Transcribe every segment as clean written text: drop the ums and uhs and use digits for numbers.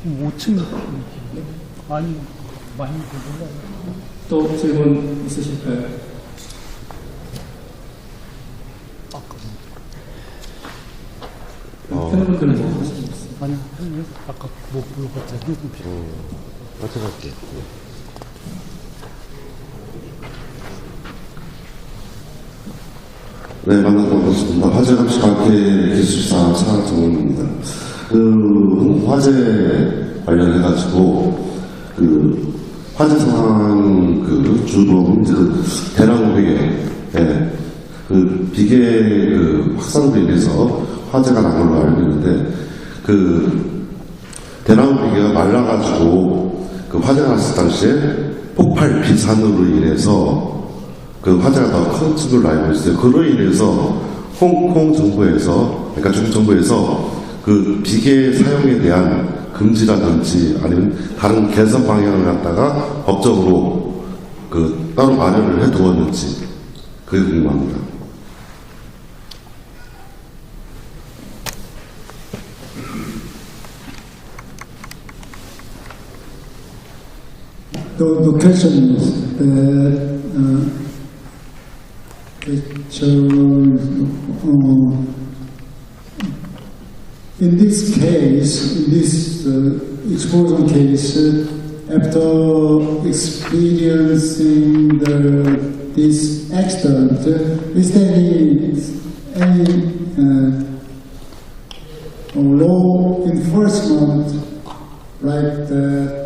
5층 아니 많이 보고 또 질문 있으실까요? 팬분들은 뭐 하시고 있어요? 아니 아까 못 물어봤잖아요. 마찬가지. 네, 만나서 반갑습니다. 화재 감시 관계 기술사 차정훈입니다. 화재 관련해가지고, 화재 상황, 주로, 이제, 대나무 비계, 비계 확산으로 인해서 화재가 난 걸로 알고 있는데, 대나무 비계가 말라가지고, 화재가 났을 당시에 폭발 비산으로 인해서 화재가 더 큰 층을 알고 있어요. 그로 인해서 홍콩 정부에서, 그러니까 중국 정부에서 비계 사용에 대한 금지라든지 아니면 다른 개선 방향을 갖다가 법적으로 따로 마련을 해두었는지 그게 궁금합니다. The question is in this case, in this explosion case, after experiencing this accident, is there any law enforcement like that?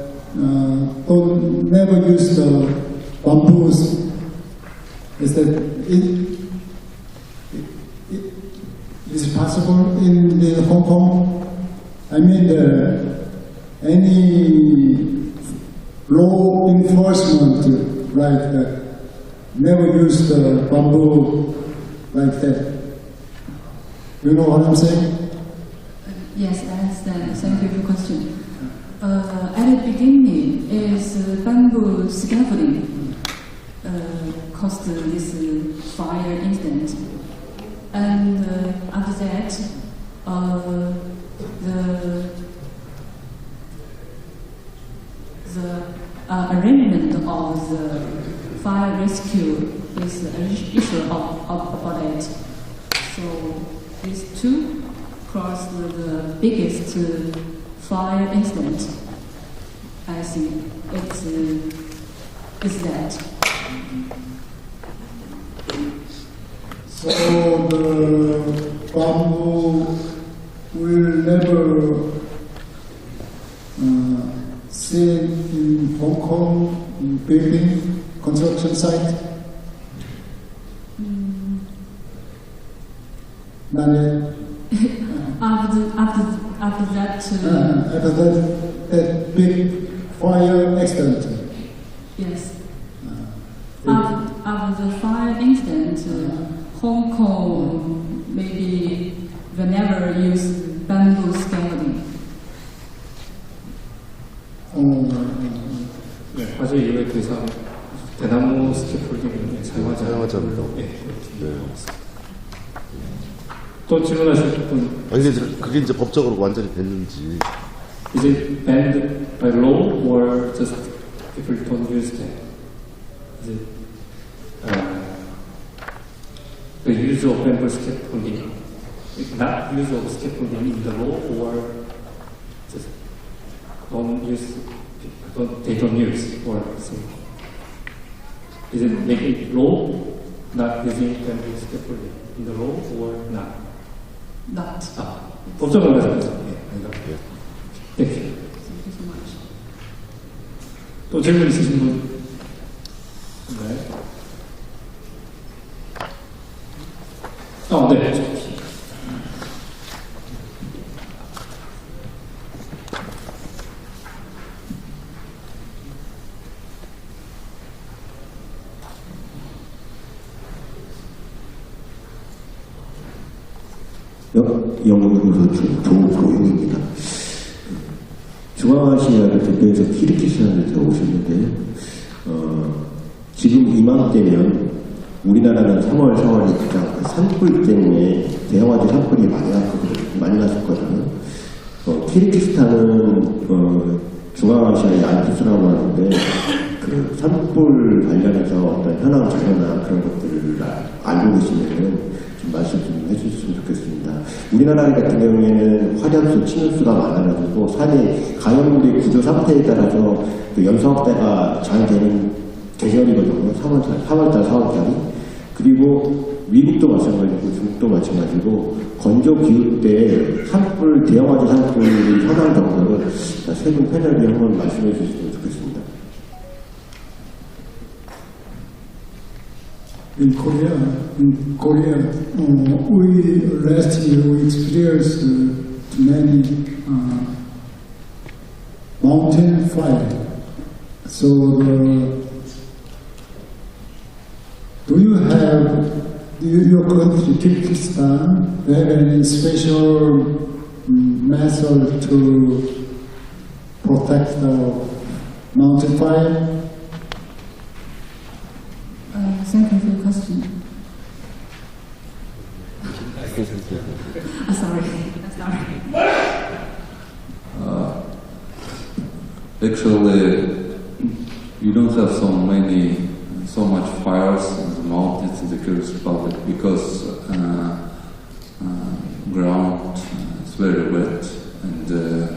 Don't never use the bamboos. Is that is it possible in Hong Kong? I mean, any law enforcement like that never use the bamboo like that. You know what I'm saying? Yes, I understand. Thank you for the question. At the beginning, is bamboo scaffolding caused this fire incident, and after that, the arrangement of the fire rescue is an issue about it. So these two caused the biggest fire incident. I think it's that. So the bamboo will never seen in Hong Kong building construction site. Not yet. After that. After that big fire accident. Yes. After the fire incident, Hong Kong maybe will never use bamboo scaffolding. 화재 이후에 더 이상 대나무 스캐폴딩을 사용하지 않아요. 네. 또 질문하실 분. 그게 이제 법적으로 완전히 됐는지. Is it banned by law or just people don't use that? Is it the use of bamboo scaffolding, not use of scaffolding in the law, or just they don't use or something? Is it make it law not using bamboo scaffolding in the law or not? Not. 법적으로 말씀하세요. 네. Thank you so much. 또 질문 있으신 분? 네. 네. 영국으로 조고용입니다. 중앙아시아를 대표해서 키르기스탄을 들어오셨는데요. 지금 이맘때면 우리나라는 3월, 4월이 가장 산불 때문에 대형화된 산불이 많이 났었거든요. 키르기스탄은 중앙아시아의 안투스라고 하는데 그 산불 관련해서 어떤 현황 자료나 그런 것들을 알고 계시면은 좀 말씀 좀 해주셨으면 좋겠습니다. 우리나라 같은 경우에는 화력수, 침입수가 많아가지고 산이 가연물의 구조 상태에 따라서 그 연소확대가 잘 되는 계절이거든요. 3월달, 4월달이. 그리고 미국도 마찬가지고 중국도 마찬가지고 건조 기후 때 산불, 대형화된 산불 현황 정도를 세분 패널이 한번 말씀해 주시면 좋겠습니다. In Korea, we last year we experienced many mountain fire. So, do you have your country, Kyrgyzstan, have any special method to protect the mountain fire? Thank you for the question. Sorry. Actually, you don't have so much fires in the mountains in the Kyrgyz Republic because ground is very wet and the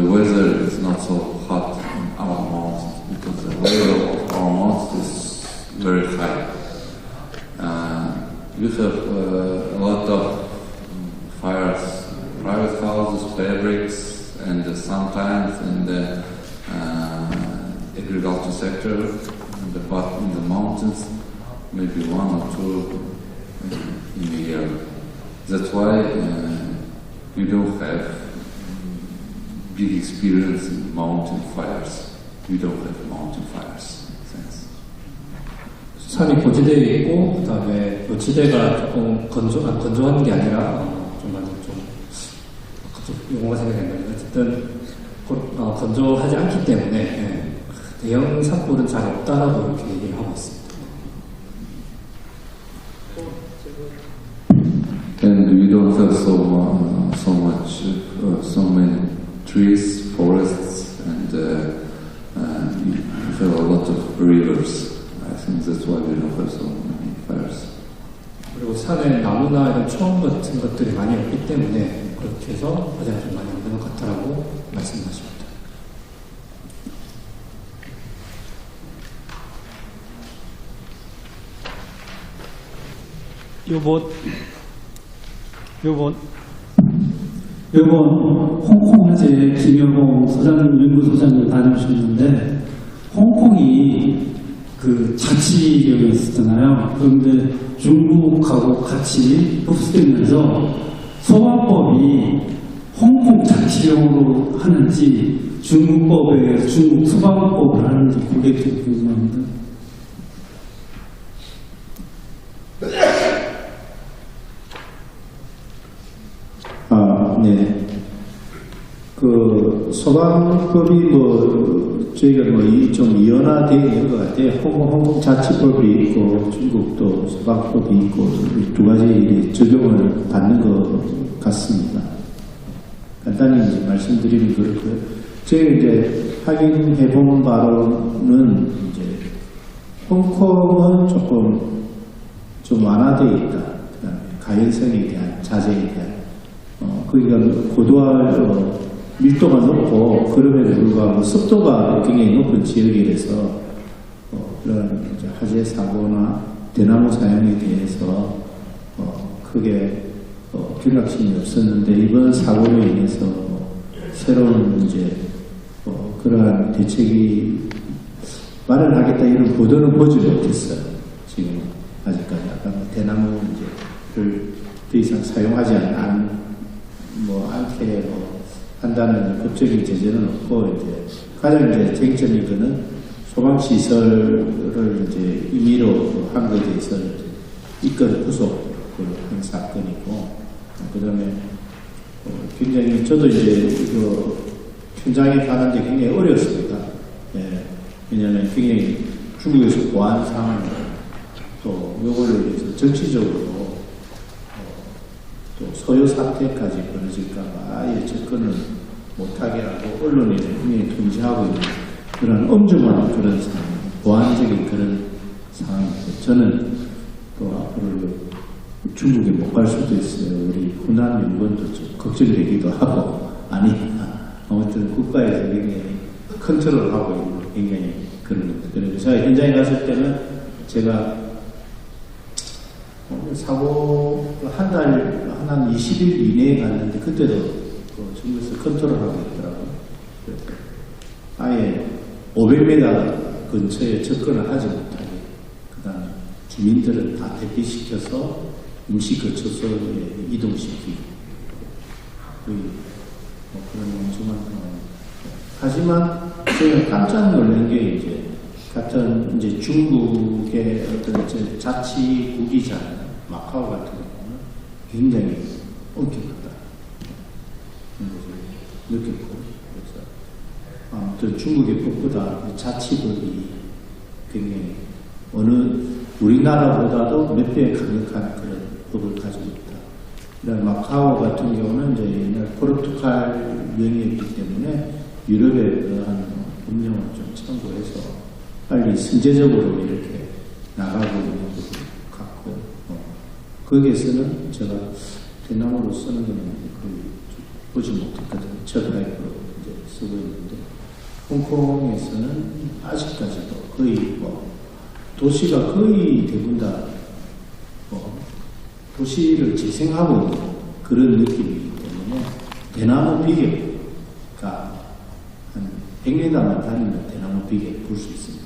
weather is not so hot in our mountains because the level of our mountains is very high. You have a lot of fires, private houses, fabrics, and sometimes in the agriculture sector, in the mountains, maybe 1 or 2 in a year. That's why you don't have big experience in mountain fires. We don't have mountain fires. Thanks. 산이 고지대에 있고 그다음에 고지대가 조금 건조한 게 아니라 좀 용어가 생각이 안 나요. 어쨌든 건조하지 않기 때문에 대형 산불은 잘 없다라고 이렇게 얘기를 하고 있습니다. And we don't have so many trees, forests, and we have a lot of rivers. I think that's why we don't have so many fires. 그리고 산에 나무나 이런 초원 같은 것들이 많이 없기 때문에 그렇게 해서 화재가 좀 많이 없는 것 같다라고 말씀하십니다. 이번 홍콩 화재 김여봉 연구소장님 다녀오셨는데 홍콩이 그 자치령이었잖아요. 그런데 중국하고 같이 흡수되면서 소방법이 홍콩 자치령으로 하는지 중국법에 중국 소방법을 하는지 그게 좀 궁금합니다. 네. 그 소방법이 저희가 좀 이원화되어 있는 것 같아요. 홍콩 자치법이 있고 중국도 소방법이 있고 두 가지 적용을 받는 것 같습니다. 간단히 말씀드리면 그렇고요. 저희가 이제 확인해 본 바로는 이제 홍콩은 조금 좀 완화되어 있다. 그다음에 가연성에 대한 자재에 대한 그러니까 고도화 밀도가 높고 그럼에도 불구하고 습도가 굉장히 높은 지역이라서 그런 이제 화재 사고나 대나무 사용에 대해서 크게 경각심이 없었는데 이번 사고로 인해서 새로운 이제 그러한 대책이 마련하겠다 이런 보도는 보지 못했어요. 지금 아직까지 아까 대나무 이제를 더 이상 사용하지 않게 한다는 법적인 제재는 없고 이제 가장 이제 쟁점인 거는 소방시설을 이제 임의로 한 것에 대해서 입건 구속을 한 사건이고 그다음에 굉장히 저도 이제 이거 현장에 가는 게 굉장히 어려웠습니다. 예, 왜냐하면 굉장히 중국에서 보안 상황 또 요거를 위해서 정치적으로 또 소요 사태까지 벌어질까봐 아예 접근을 못하게 하고 언론이 분명히 통제하고 있는 그런 엄중한 그런 상황, 보안적인 그런 상황입니다. 저는 또 앞으로 중국에 못 갈 수도 있어요. 우리 후난 연구원도 좀 걱정되기도 하고, 아니, 아무튼 국가에서 굉장히 컨트롤하고 있는 굉장히 그런 것들. 그리고 제가 현장에 갔을 때는 제가 사고 한 20일 이내에 갔는데 그때도 중국에서 컨트롤하고 있더라고요. 그래서 아예 500m 근처에 접근을 하지 못하게, 그 다음에 주민들을 다 대피시켜서 임시 거처소에 이동시키고, 그런 엄청난 상황입니다. 하지만 제가 깜짝 놀란 게 이제 같은 이제 중국의 어떤 이제 자치국이잖아요. 마카오 같은 경우는 굉장히 엄격하다. 그런 것을 느꼈고, 그래서 아무튼 중국의 법보다 자치법이 굉장히 우리나라보다도 몇 배 강력한 그런 법을 가지고 있다. 그다음 마카오 같은 경우는 이제 옛날 포르투갈 명이었기 때문에 유럽의 그러한 법령을 좀 참고해서 빨리 선제적으로 이렇게 나가고 있는 것 같고, 거기에서는 제가 대나무로 쓰는 거는 거의 보지 못했거든요. 첫 라이프로 이제 쓰고 있는데, 홍콩에서는 아직까지도 거의 도시가 거의 대부분 다 도시를 재생하고 있는 그런 느낌이기 때문에 대나무 비계가 한 100m만 다니면 대나무 비계 볼 수 있습니다.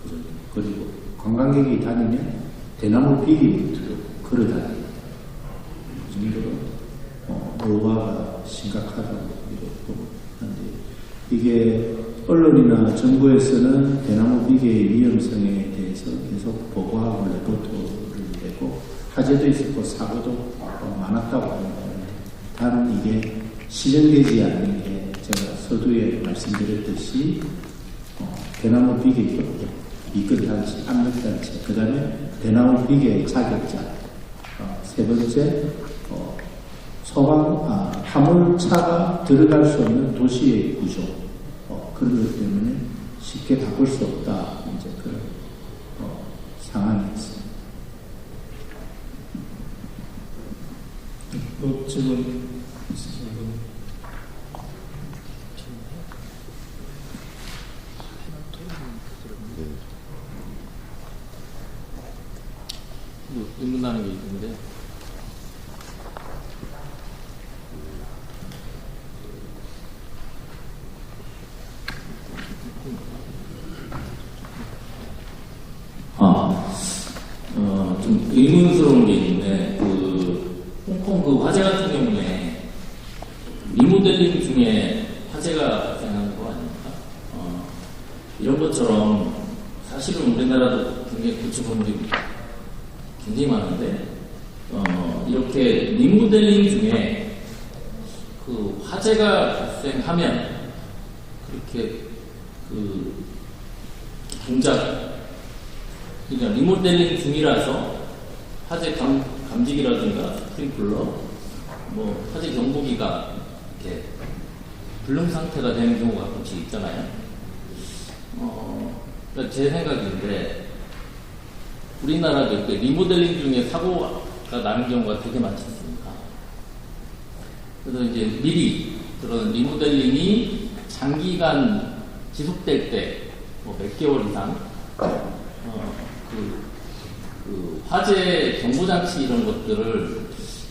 그 정도. 그리고 관광객이 다니면 대나무 비계 밑으로 걸어 다닙니다. 그 정도로 노화가 심각하다고 보고 하는데, 이게 언론이나 정부에서는 대나무 비계의 위험성에 대해서 계속 보고하고 레포트를 내고 화재도 있었고 사고도 많았다고 합니다. 단 이게 실현되지 않는 게 제가 서두에 말씀드렸듯이 대나무 비계 이끌단체, 압력단체, 그 다음에 대나무 비계 자격자, 세 번째 화물차가 들어갈 수 없는 도시의 구조, 그런 것 때문에 쉽게 바꿀 수 없다. 이제 그런 상황이 있습니다. 질문 있으신 분? 질문하는 게 있는데, 좀 의문스러운 게 있는데, 홍콩 그 화재 같은 경우에 리모델링 중에 화재가 발생하는 거 아닙니까? 이런 것처럼 사실은 우리나라도 굉장히 구축 건물이 굉장히 많은데, 이렇게 리모델링 중에 그 화재가 발생하면 그렇게 그 동작, 그러니까 리모델링 중이라서 화재 감지기라든가 스프링클러, 화재 경보기가 이렇게 불능 상태가 되는 경우가 가끔씩 있잖아요. 그러니까 제 생각인데, 우리나라도 이렇게 리모델링 중에 사고가 나는 경우가 되게 많지 않습니까? 그래서 이제 미리 그런 리모델링이 장기간 지속될 때, 몇 개월 이상, 그 화재 경보장치 이런 것들을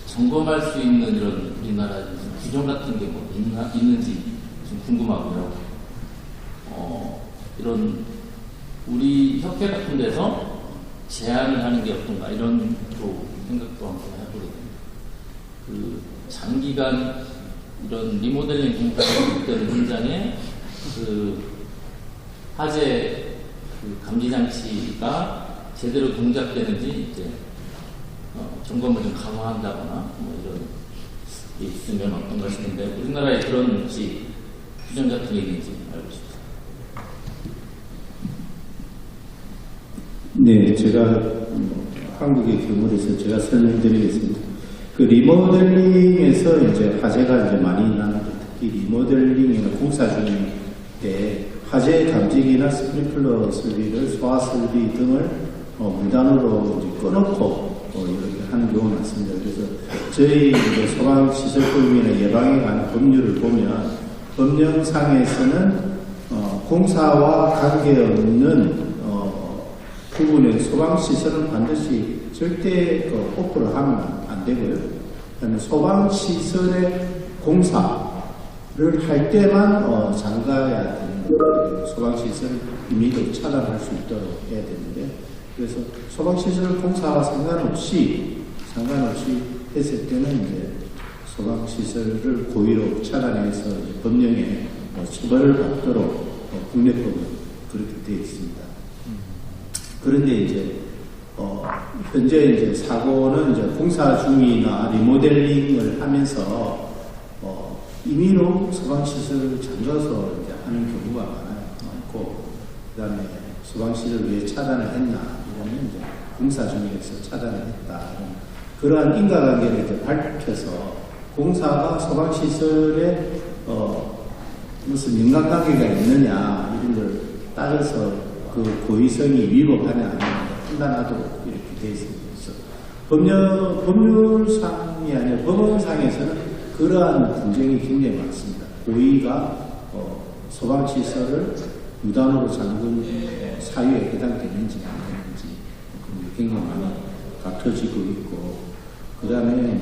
점검할 수 있는 이런 우리나라 규정 같은 게 있는지 좀 궁금하고요. 이런 우리 협회 같은 데서 제안을 하는 게 어떤가 이런 또 생각도 한번 해보게 됩니다. 그 장기간 이런 리모델링 공사를 되는 현장에 그 화재 그 감지 장치가 제대로 동작되는지 이제 점검을 좀 강화한다거나 이런 게 있으면 어떤가 싶은데, 우리나라에 그런 혹시 규정 같은 게 있는지 알고 싶습니다. 네, 제가 한국의 경우에서 제가 설명드리겠습니다. 그 리모델링에서 이제 화재가 이제 많이 나는데 특히 리모델링이나 공사 중일 때 화재 감지기나 스프링클러 설비를 소화 설비 등을 무단으로 이제 꺼놓고 이렇게 하는 경우가 많습니다. 그래서 저희 이제 소방시설법이나 예방에 관한 법률을 보면 법령상에서는 공사와 관계없는 부분에 소방시설은 반드시 절대 오프를 하면 안 되고요. 그다음에 소방시설의 공사를 할 때만 잠가야 되는 거예요. 소방시설 임의로 차단할 수 있도록 해야 되는데, 그래서 소방시설 공사와 상관없이 했을 때는 이제 소방시설을 고의로 차단해서 법령에 처벌을 받도록 국내법은 그렇게 되어 있습니다. 그런데 이제 현재 이제 사고는 이제 공사 중이나 리모델링을 하면서 임의로 소방시설을 잠가서 이제 하는 경우가 많고, 그다음에 소방시설을 왜 차단을 했나 이러면 이제 공사 중에서 차단을 했다. 그러한 인과관계를 이제 밝혀서 공사가 소방시설에 무슨 인간관계가 있느냐 이런 걸 따져서 그 고의성이 위법하냐 아니냐 판단하도록 이렇게 되어 있습니다. 법률상이 아니라 법원상에서는 그러한 분쟁이 굉장히 많습니다. 고의가 소방시설을 무단으로 잠근 사유에 해당되는지 안 되는지 굉장히 많이 다퉈지고 있고, 그 다음에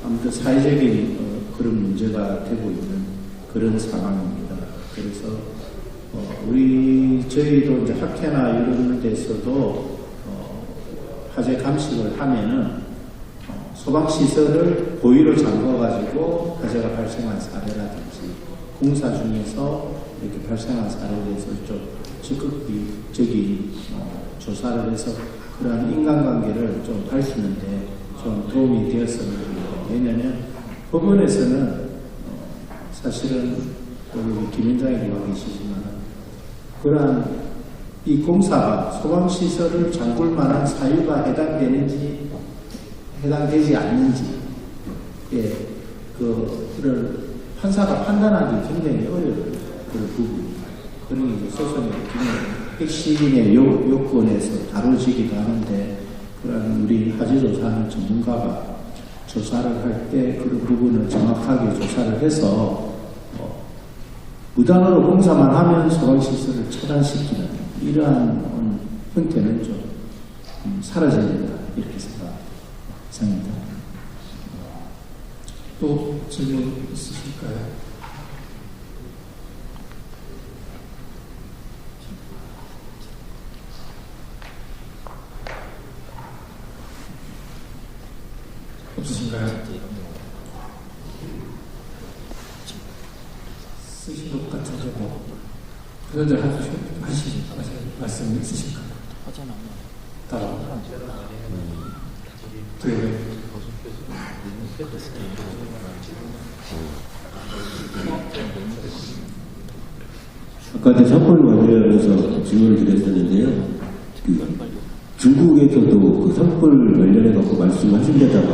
아무튼 사회적인 그런 문제가 되고 있는 그런 상황입니다. 그래서 저희도 이제 학회나 이런 데서도 화재 감식을 하면은 소방시설을 고의로 잠궈가지고 화재가 발생한 사례라든지 공사 중에서 이렇게 발생한 사례에 대해서 좀 적극적인 조사를 해서 그러한 인간관계를 좀 밝히는데 좀 도움이 되었으면 합니다. 왜냐하면 법원에서는 사실은 우리 김 원장님이 와 계시지만 그러한 이 공사가 소방시설을 잠글 만한 사유가 해당되지 않는지, 그를 판사가 판단하기 굉장히 어려운 그런 부분입니다. 그런 게 소송의 굉장히 핵심의 요건에서 다뤄지기도 하는데, 그런 우리 화재조사하는 전문가가 조사를 할 때 그런 부분을 정확하게 조사를 해서 무단으로 공사만 하면 소방시설을 차단시키는 이러한 형태는 좀 사라져야 된다 이렇게 생각합니다. 또 질문 있으실까요? 없으신가요? 쓰신 것 같은데 뭐 그런데 하시지 말씀 있으실까요? 따라 아까 산불 관련해서 질문을 드렸었는데요. 중국에서도 그 산불 관련해 갖고 말씀하시려다가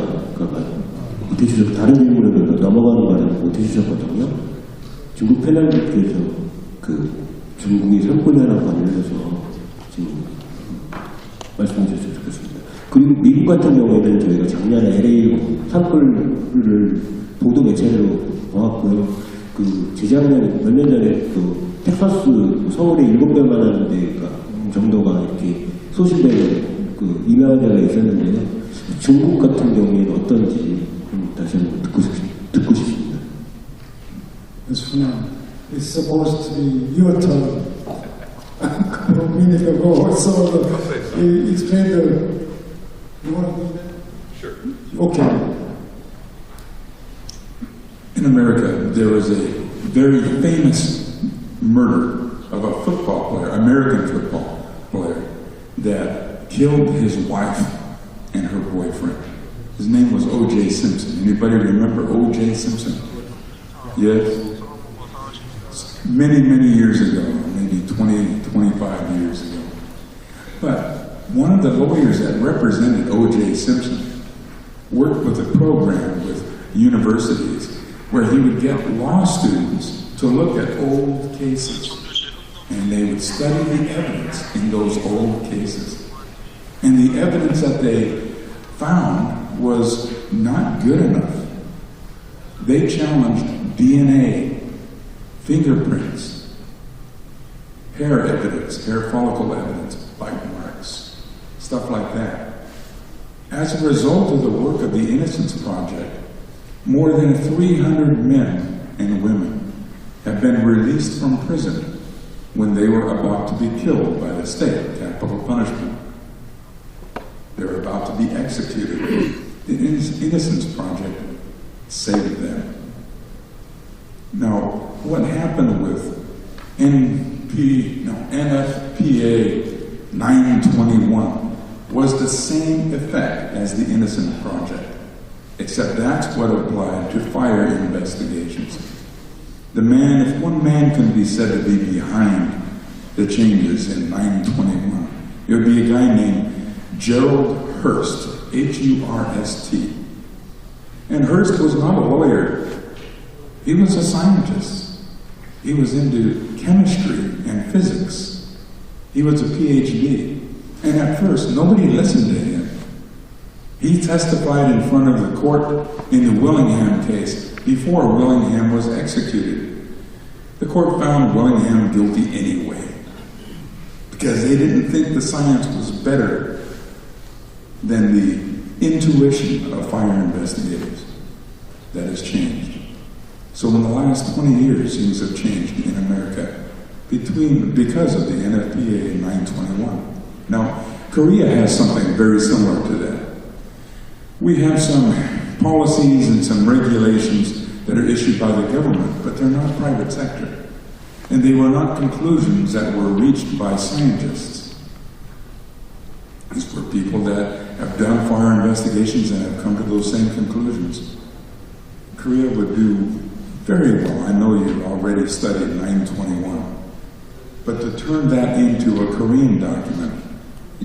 못해주셨고, 다른 질문으로 넘어가는 말을 못해주셨거든요. 중국 패널리티에서 중국이 산불 현황 관련해서 지금 말씀해 주셨으면 좋겠습니다. 그리고 미국 같은 경우에는 저희가 작년에 LA 산불을 보도 매체로 보았고요. 재작년 몇 년 전에 텍사스 서울에 7배만 하는 데가 정도가 이렇게 소실된 유명한 데가 있었는데요. 중국 같은 경우에는 어떤지 다시 한번 듣고 싶습니다. It's supposed to be your turn. A minute ago, so you explain you want to do that? Sure. Okay. In America, there was a very famous murder of a football player, American football player, that killed his wife and her boyfriend. His name was O.J. Simpson. Anybody remember O.J. Simpson? Yes? Many, many years ago, maybe 20, 25 years ago. But one of the lawyers that represented O.J. Simpson worked with a program with universities where he would get law students to look at old cases, and they would study the evidence in those old cases. And the evidence that they found was not good enough. They challenged DNA, fingerprints, hair evidence, hair follicle evidence, bite marks, stuff like that. As a result of the work of the Innocence Project, more than 300 men and women have been released from prison when they were about to be killed by the state, capital punishment. They're about to be executed. The Innocence Project saved them. Now, what happened with NFPA 921 was the same effect as the Innocence Project, except that's what applied to fire investigations. If one man can be said to be behind the changes in 921, it would be a guy named Gerald Hurst, H-U-R-S-T. And Hurst was not a lawyer. He was a scientist. He was into chemistry and physics. He was a PhD. And at first, nobody listened to him. He testified in front of the court in the Willingham case before Willingham was executed. The court found Willingham guilty anyway, because they didn't think the science was better than the intuition of fire investigators. That has changed. So in the last 20 years, things have changed in America because of the NFPA 921. Now, Korea has something very similar to that. We have some policies and some regulations that are issued by the government, but they're not private sector. And they were not conclusions that were reached by scientists. These were people that have done fire investigations and have come to those same conclusions. Korea would do very well. I know you've already studied 921. But to turn that into a Korean document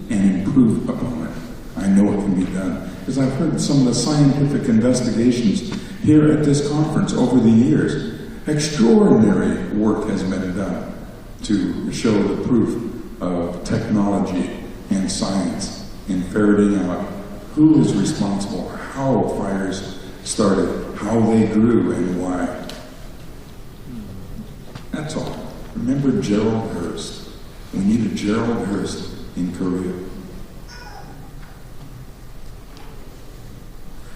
and improve upon it, I know it can be done. Because I've heard some of the scientific investigations here at this conference over the years. Extraordinary work has been done to show the proof of technology and science in ferreting out who is responsible, how fires started, how they grew, and why. That's all. Remember Gerald Hurst. We need a Gerald Hurst in Korea.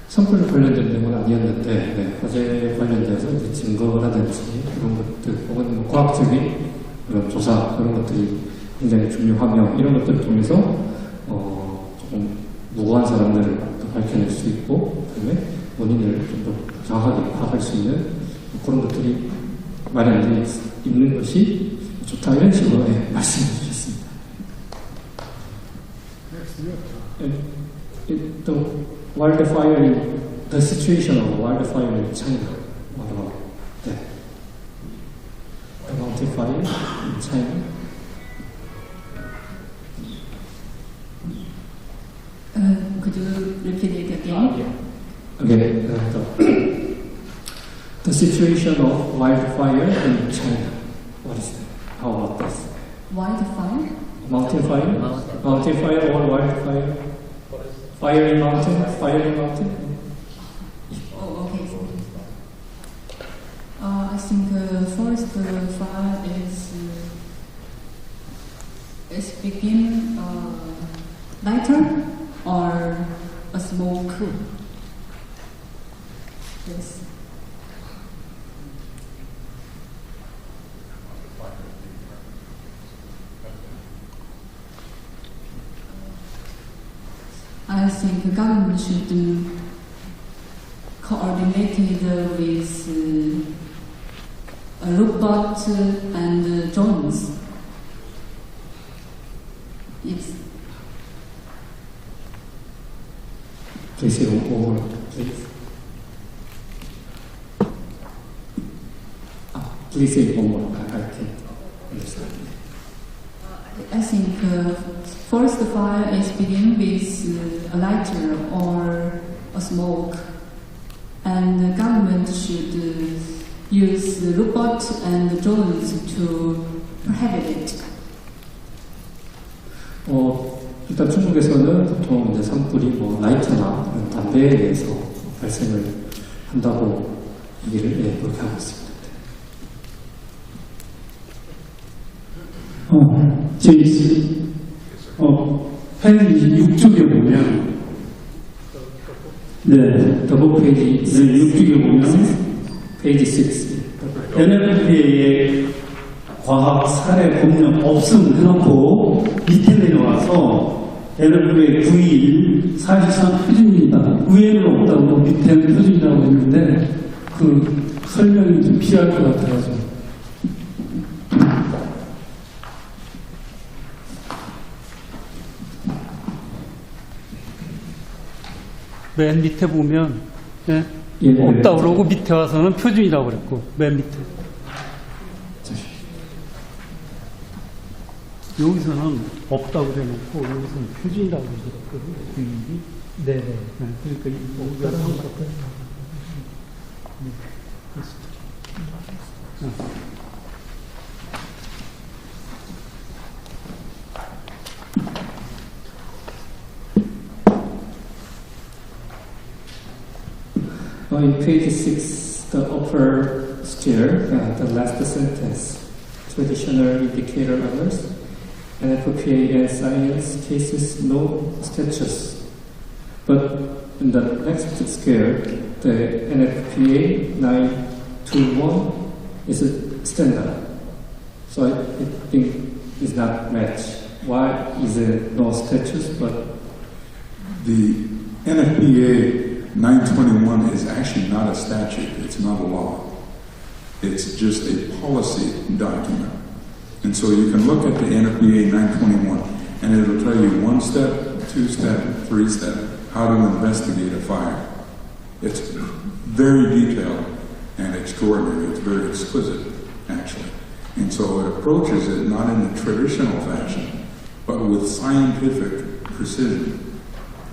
선풀 관련된 내용은 아니었는데 화재 관련돼서 이제 증거라든지 이런 것들 혹은 뭐 과학적인 그런 조사 그런 것들이 굉장히 중요하며 이런 것들을 통해서 조금 무고한 사람들을 밝혀낼 수 있고 그다음에 원인을 좀 더 정확하게 파악할 수 있는 그런 것들이 마련되어 있는 것이 좋다 이런 식으로 말씀해 주셨습니다. The situation of wildfire in China. What about that? The mountain fire in China. Could you repeat it again? Okay. The situation of wildfire in China. What is that? How about this? Wildfire? Mountain fire? Mountain fire or wildfire? Fire in mountain? Fire in mountain? Oh, okay. I think first fire is begin lighter or a smoke. Yes. I think the government should coordinate with robot and drones. Yes. Please say one more, please. Please say one more. I can't understand. I think first fire is begin with a lighter or smoke, and the government should use robots and drones to prohibit it. 일단 중국에서는 보통 이제 산불이 뭐 라이터나 그런 담배에 의해서 발생을 한다고 얘기를 그렇게 하고 있습니다. 제이스, 페이지 6쪽에 보면, 네, 더블 페이지 6쪽에 보면, 페이지 6. NFPA의 과학 사례 법령 없음 해놓고 밑에 내려와서 NFPA 9.1 사실상 표준입니다. 의외로 없다고 밑에는 표준이라고 했는데 그 설명이 좀 필요할 것 같아가지고. 맨 밑에 보면 없다 그러고 밑에 와서는 표준이라고 그랬고 맨 밑에 여기서는 없다고 그래놓고 여기서는 표준이라고 그랬거든요. 네. 그러니까 여기가 상관없어요. In page 6, the upper stair, the last sentence, traditional indicator others, NFPA and science cases no statues. But in the next scale, the NFPA 921 is a standard. So I think it's not match. Why is there no statues? But the NFPA 921 is actually not a statute, it's not a law. It's just a policy document. And so you can look at the NFPA 921 and it'll tell you 1 step, 2 step, 3 step, how to investigate a fire. It's very detailed and extraordinary. It's very exquisite, actually. And so it approaches it not in the traditional fashion, but with scientific precision,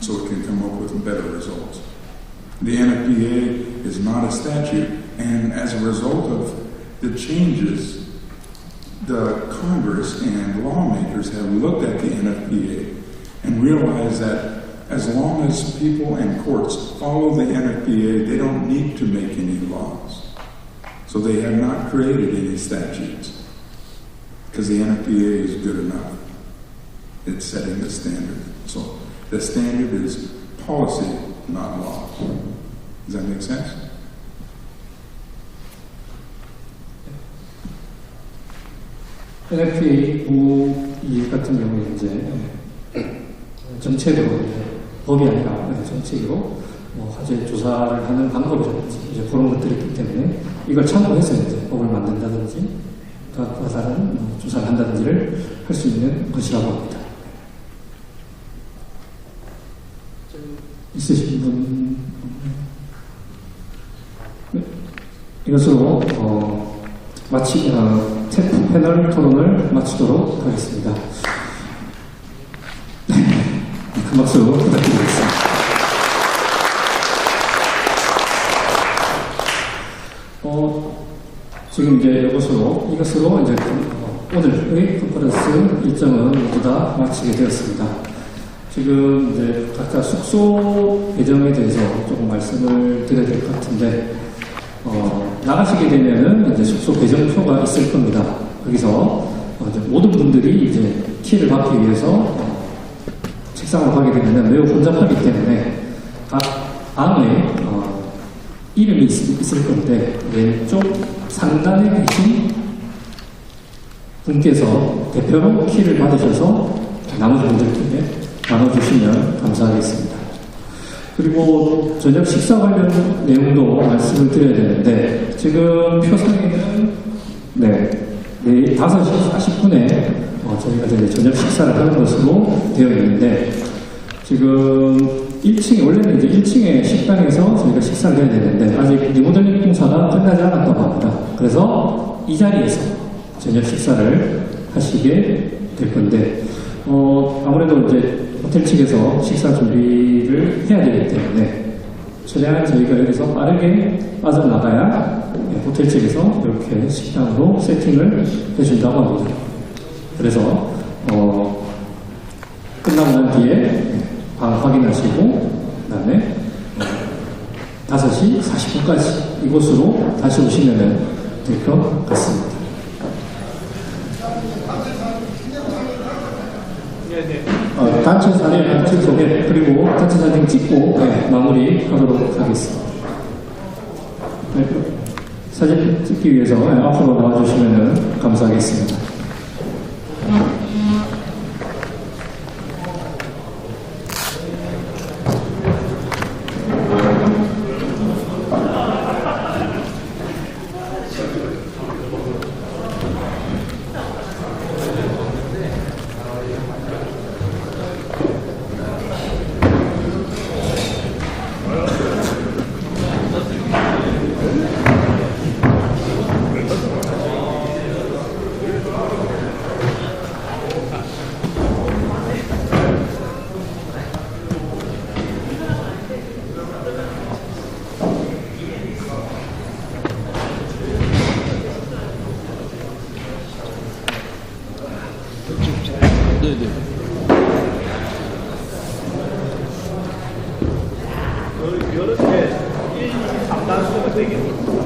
so it can come up with better results. The NFPA is not a statute, and as a result of the changes, the Congress and lawmakers have looked at the NFPA and realized that as long as people and courts follow the NFPA, they don't need to make any laws. So they have not created any statutes, because the NFPA is good enough. It's setting the standard. So the standard is policy, not law. Does that make sense? NFPA 9.1 같은 경우에 이제 정책으로 법이 아니라 정책으로 화재 조사를 하는 방법이라든지 이제 그런 것들이 있기 때문에 이걸 참고해서 이제 법을 만든다든지 그와 다른 조사를 한다든지를 할 수 있는 것이라고 합니다. 있으신 분? 네. 이것으로 테프 패널 토론을 마치도록 하겠습니다. 큰 박수 부탁드리겠습니다. 지금 이제 이것으로 이제 오늘의 컨퍼런스 일정은 모두 다 마치게 되었습니다. 지금 이제 각자 숙소 배정에 대해서 조금 말씀을 드려야 될 것 같은데, 나가시게 되면은 이제 숙소 배정표가 있을 겁니다. 거기서 이제 모든 분들이 이제 키를 받기 위해서 책상으로 가게 되면 매우 혼잡하기 때문에 각 방에 이름이 있을 건데 왼쪽 상단에 계신 분께서 대표로 키를 받으셔서 나머지 분들께 나눠주시면 감사하겠습니다. 그리고 저녁 식사 관련 내용도 말씀을 드려야 되는데, 지금 표상에는 내일 5시 40분에 저희가 이제 저녁 식사를 하는 것으로 되어 있는데, 지금 1층에, 원래는 이제 1층에 식당에서 저희가 식사를 해야 되는데, 아직 리모델링 공사가 끝나지 않았다고 합니다. 그래서 이 자리에서 저녁 식사를 하시게 될 건데, 아무래도 이제 호텔 측에서 식사 준비를 해야 되기 때문에 최대한 저희가 여기서 빠르게 빠져나가야 호텔 측에서 이렇게 식당으로 세팅을 해준다고 합니다. 그래서 끝나고 난 뒤에 방 확인하시고 그 다음에 5시 40분까지 이곳으로 다시 오시면 될 것 같습니다. 단체 사진 네, 그리고 단체 사진 찍고 마무리하도록 하겠습니다. 네, 사진 찍기 위해서 앞으로 나와주시면 감사하겠습니다.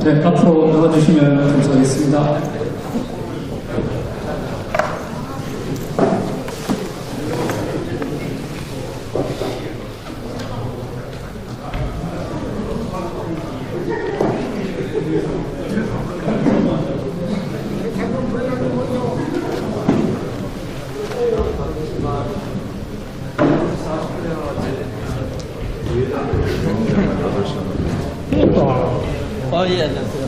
네, 앞으로 나와주시면 감사하겠습니다. 예, 안녕하세요.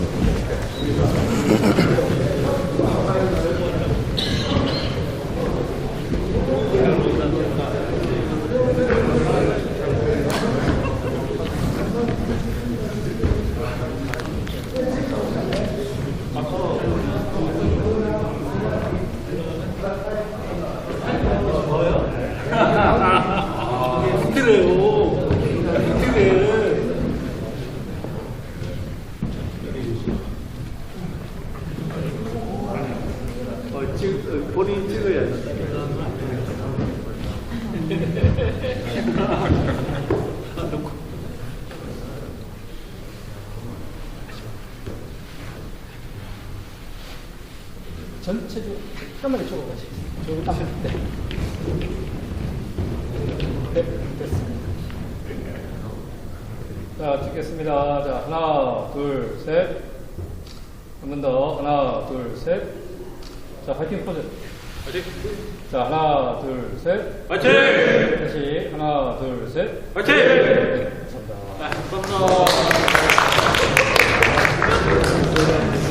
본인 찍어야지. 전체적으로 카메라 쪽으로 가시죠. 네. 네, 됐습니다. 자, 찍겠습니다. 자, 하나, 둘, 셋. 한 번 더. 하나, 둘, 셋. 자, 파이팅 포즈. 파이팅. 자, 하나, 둘, 셋. 파이팅! 다시, 하나, 둘, 셋. 파이팅!